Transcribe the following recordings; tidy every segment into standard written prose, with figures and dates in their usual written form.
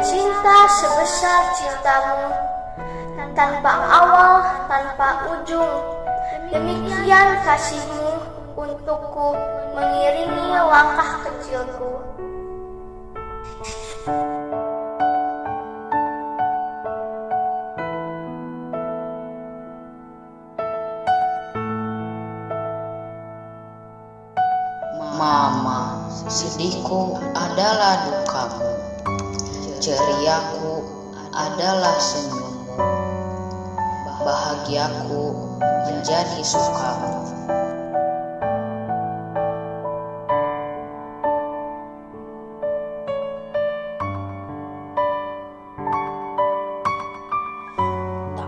cinta sebesar cintamu, tanpa awal, tanpa ujung. Demikian kasihmu untukku, mengiringi langkah kecilku. Mama, sedihku adalah dukamu, ceriaku adalah senyummu, bahagiaku menjadi sukamu.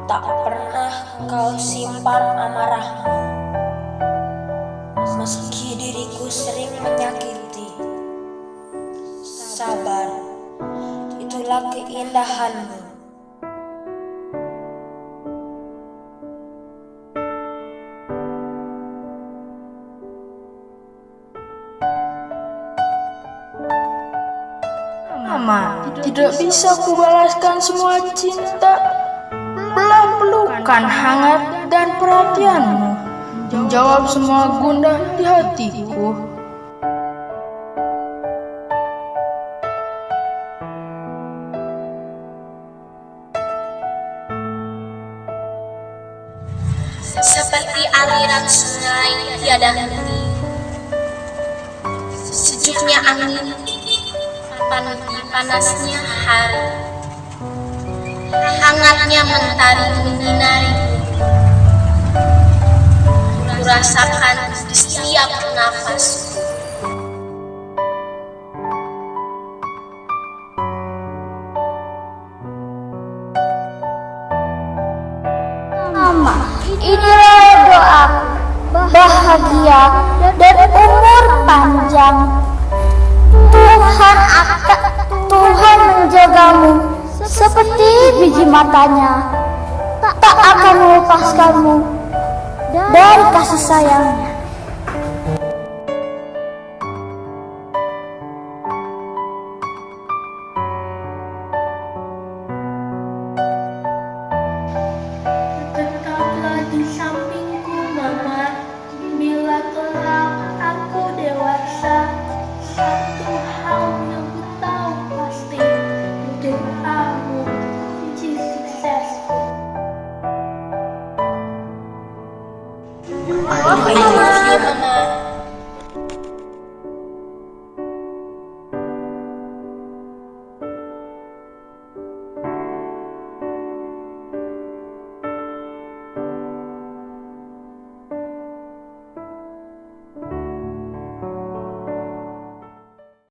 Tak pernah kau simpan amarahmu, meski diriku sering menyakiti. Sabar, itulah keindahanmu. Mama, tidak bisa kubalaskan semua cinta, pelukan hangat dan perhatianmu, menjawab semua gundah di hatiku. Seperti aliran sungai tiada henti, sejuknya angin, panasnya hari, hangatnya mentari menyinari bumi. Kurasakan di setiap nafasku. Mama, inilah doaku, bahagia dan umur panjang. Tuhan menjagamu seperti biji matanya, tak akan melepaskanmu dari kasih sayangnya.